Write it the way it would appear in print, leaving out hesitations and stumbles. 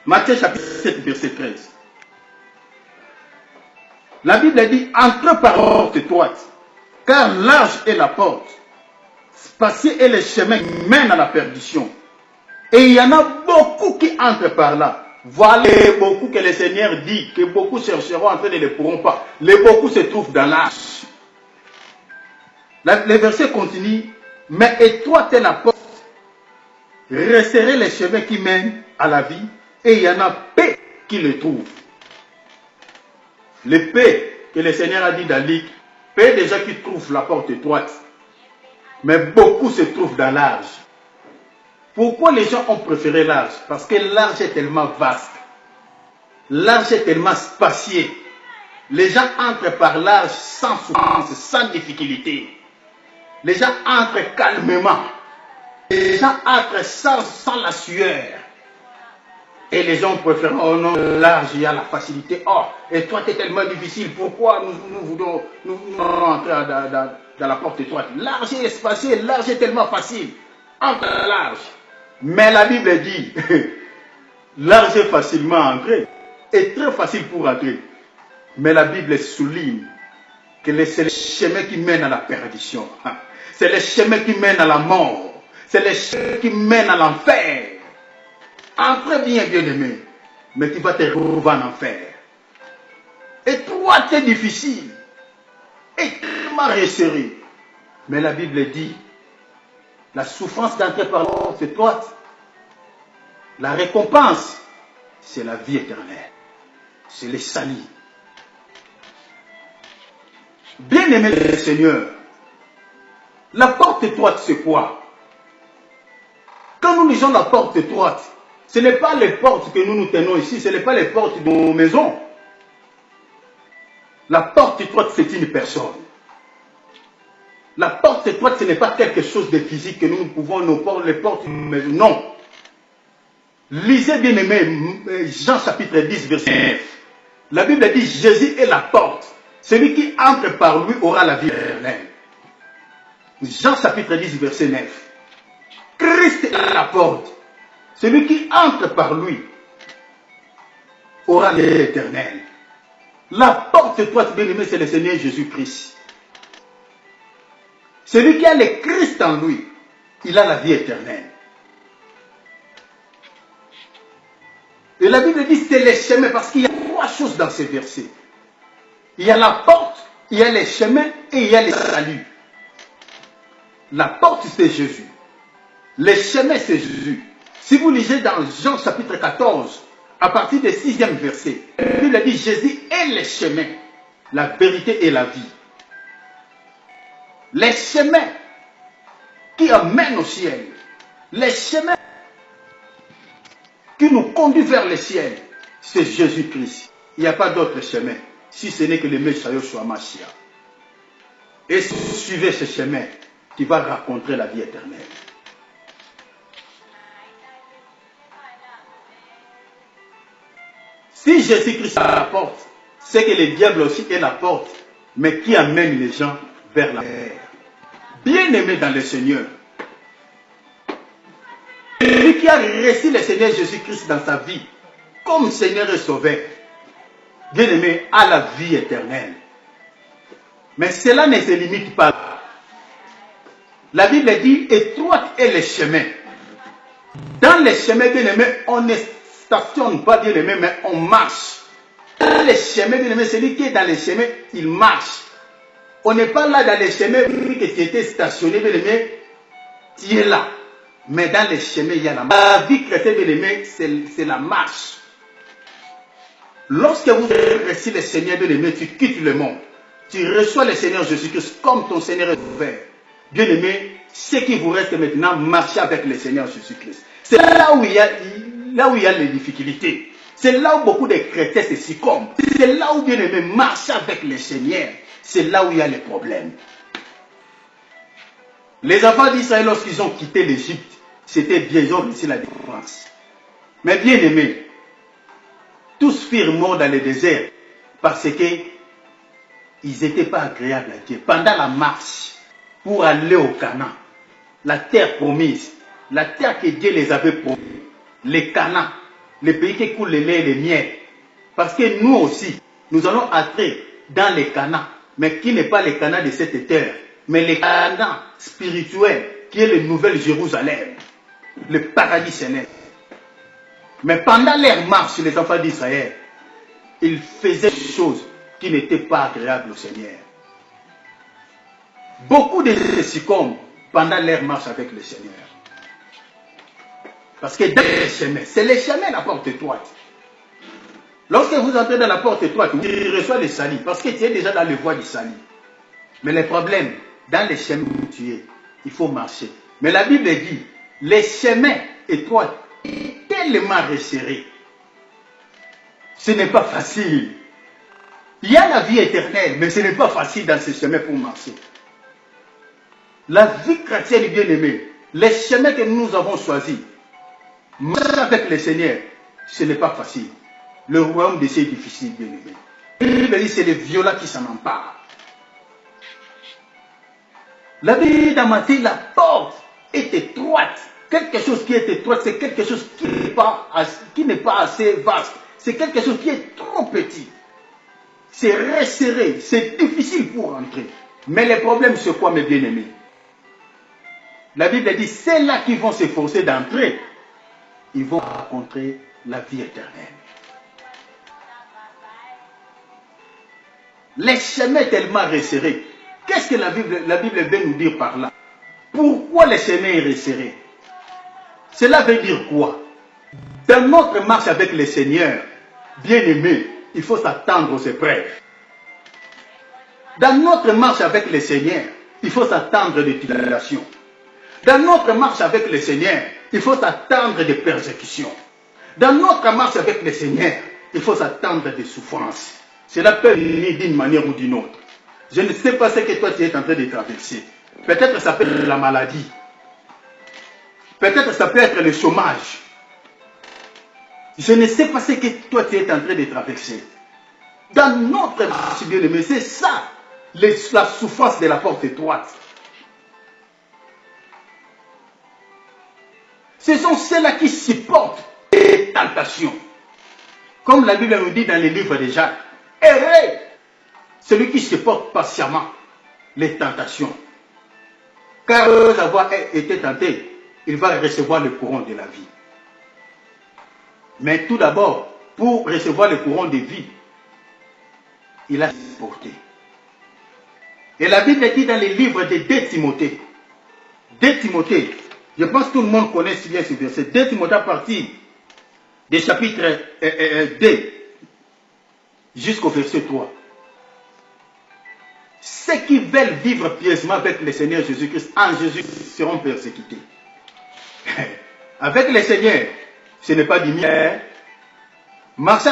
Matthieu chapitre 7, verset 13. La Bible dit, entrez par la porte étroite, car large est la porte, spacieux est le chemin qui mène à la perdition. Et il y en a beaucoup qui entrent par là. Voilà les beaucoup que le Seigneur dit, que beaucoup chercheront, en fait, ne le pourront pas. Les beaucoup se trouvent dans l'âge. Le verset continue, mais étroite est la porte, resserrez les chemins qui mènent à la vie, et il y en a peu qui le trouvent. Le peu que le Seigneur a dit dans Luc, peu de gens qui trouvent la porte étroite, mais beaucoup se trouvent dans l'âge. Pourquoi les gens ont préféré l'âge? Parce que l'âge est tellement vaste. L'âge est tellement spacieux. Les gens entrent par l'âge sans souffrance, sans difficulté. Les gens entrent calmement. Les gens entrent sans la sueur. Et les gens préfèrent, oh non, l'âge, il y a la facilité. Oh, et toi, tu es tellement difficile. Pourquoi nous voulons entrer dans la porte étroite? L'âge est spacieux, l'âge est tellement facile. Entre l'âge. Mais la Bible dit, l'argent est facilement entré, est très facile pour entrer. Mais la Bible souligne que c'est le chemin qui mène à la perdition. C'est le chemin qui mène à la mort. C'est le chemin qui mène à l'enfer. Entre bien, bien-aimé, mais tu vas te retrouver en enfer. Et toi, c'est difficile. Extrêmement resserré. Mais la Bible dit, la souffrance d'entrer par la porte étroite, la récompense, c'est la vie éternelle. C'est le salut. Bien-aimé le Seigneur, la porte étroite, c'est quoi? Quand nous lisons la porte étroite, ce n'est pas les portes que nous tenons ici, ce n'est pas les portes de nos maisons. La porte étroite, c'est une personne. La porte étroite, ce n'est pas quelque chose de physique que nous pouvons nous porter, les portes, mais non. Lisez bien aimé Jean chapitre 10, verset 9. La Bible dit, Jésus est la porte. Celui qui entre par lui aura la vie éternelle. Jean chapitre 10, verset 9. Christ est la porte. Celui qui entre par lui aura la vie éternelle. La porte étroite, bien aimé, c'est le Seigneur Jésus-Christ. Celui qui a le Christ en lui, il a la vie éternelle. Et la Bible dit c'est le chemin, parce qu'il y a trois choses dans ces versets. Il y a la porte, il y a les chemins et il y a le salut. La porte, c'est Jésus. Les chemins, c'est Jésus. Si vous lisez dans Jean chapitre 14, à partir du 6e verset, la Bible dit Jésus est le chemin, la vérité et la vie. Les chemins qui amènent au ciel, les chemins qui nous conduit vers le ciel, c'est Jésus-Christ. Il n'y a pas d'autre chemin, si ce n'est que le Messiah Yoshua Mashiach. Et suivez ce chemin qui va rencontrer la vie éternelle. Si Jésus-Christ est la porte, c'est que le diable aussi est la porte, mais qui amène les gens vers la terre. Bien-aimé dans le Seigneur, celui qui a reçu le Seigneur Jésus-Christ dans sa vie, comme Seigneur et Sauveur, bien-aimé, a la vie éternelle. Mais cela ne se limite pas. La Bible dit, étroite est le chemin. Dans les chemins, bien-aimé, on ne stationne pas, bien-aimé, mais on marche. Dans les chemins, bien-aimé, celui qui est dans les chemins, il marche. On n'est pas là dans les chemins, que tu étais stationné, bien-aimé, tu es là. Mais dans les chemins, il y a la marche. La vie chrétienne, bien-aimé, c'est la marche. Lorsque vous reçoivez le Seigneur, bien-aimé, tu quittes le monde. Tu reçois le Seigneur Jésus-Christ comme ton Seigneur est ouvert. Bien-aimé, ce qui vous reste maintenant, marchez avec le Seigneur Jésus-Christ. C'est là où il y a les difficultés. C'est là où beaucoup de chrétiens se succombent. C'est là où, bien-aimé, marcher avec le Seigneur. C'est là où il y a les problèmes. Les enfants d'Israël, lorsqu'ils ont quitté l'Égypte, c'était bien, ils ont réussi la délivrance. Mais bien aimés, tous firent mort dans le désert parce qu'ils n'étaient pas agréables à Dieu. Pendant la marche pour aller au Canaan, la terre promise, la terre que Dieu les avait promis, les Canaan, le pays qui coule le lait et le miel. Parce que nous aussi, nous allons entrer dans les Canaan, mais qui n'est pas les Canaan de cette terre, mais les Canaan spirituels, qui est le nouvel Jérusalem, le paradis céleste. Mais pendant leur marche, les enfants d'Israël, ils faisaient des choses qui n'étaient pas agréables au Seigneur. Beaucoup de succombent pendant leur marche avec le Seigneur. Parce que dans les chemins, c'est les chemins la porte étroite. Lorsque vous entrez dans la porte étroite, vous recevez le salut, parce que tu es déjà dans les voies du salut. Mais le problème, dans les chemins où tu es, il faut marcher. Mais la Bible dit, les chemins étroits sont tellement resserrés. Ce n'est pas facile. Il y a la vie éternelle, mais ce n'est pas facile dans ces chemins pour marcher. La vie chrétienne, bien aimée, les chemins que nous avons choisis, marcher avec le Seigneur, ce n'est pas facile. Le royaume de ces est difficile, bien aimé. La Bible dit c'est les violents qui s'en emparent. La Bible dans Matthieu, la porte est étroite. Quelque chose qui est étroite, c'est quelque chose qui n'est pas assez vaste. C'est quelque chose qui est trop petit. C'est resserré, c'est difficile pour entrer. Mais le problème, c'est quoi, mes bien-aimés? La Bible dit, c'est là qui vont s'efforcer d'entrer. Ils vont rencontrer la vie éternelle. Les chemins tellement resserrés. Qu'est-ce que la Bible veut nous dire par là? Pourquoi les chemins sont resserrés? Cela veut dire quoi? Dans notre marche avec le Seigneur, bien-aimé, il faut s'attendre aux épreuves. Dans notre marche avec le Seigneur, il faut s'attendre des tribulations. Dans notre marche avec le Seigneur, il faut s'attendre des persécutions. Dans notre marche avec le Seigneur, il faut s'attendre des souffrances. Cela peut venir d'une manière ou d'une autre. Je ne sais pas ce que toi tu es en train de traverser. Peut-être ça peut être la maladie. Peut-être ça peut être le chômage. Je ne sais pas ce que toi tu es en train de traverser. Dans notre marche, bien-aimé, c'est ça, la souffrance de la porte étroite. Ce sont ceux-là qui supportent les tentations. Comme la Bible nous dit dans les livres de Jacques, heureux celui qui supporte patiemment les tentations. Car après avoir été tenté, il va recevoir le courant de la vie. Mais tout d'abord, pour recevoir le courant de vie, il a supporté. Et la Bible dit dans les livres de 2 Timothée, 2 Timothée, je pense que tout le monde connaît si bien ce verset, 2 Timothée à partir du chapitre 2 jusqu'au verset 3. Ceux qui veulent vivre pieusement avec le Seigneur Jésus-Christ, en Jésus, seront persécutés. Avec le Seigneur, ce n'est pas du miel. Marcher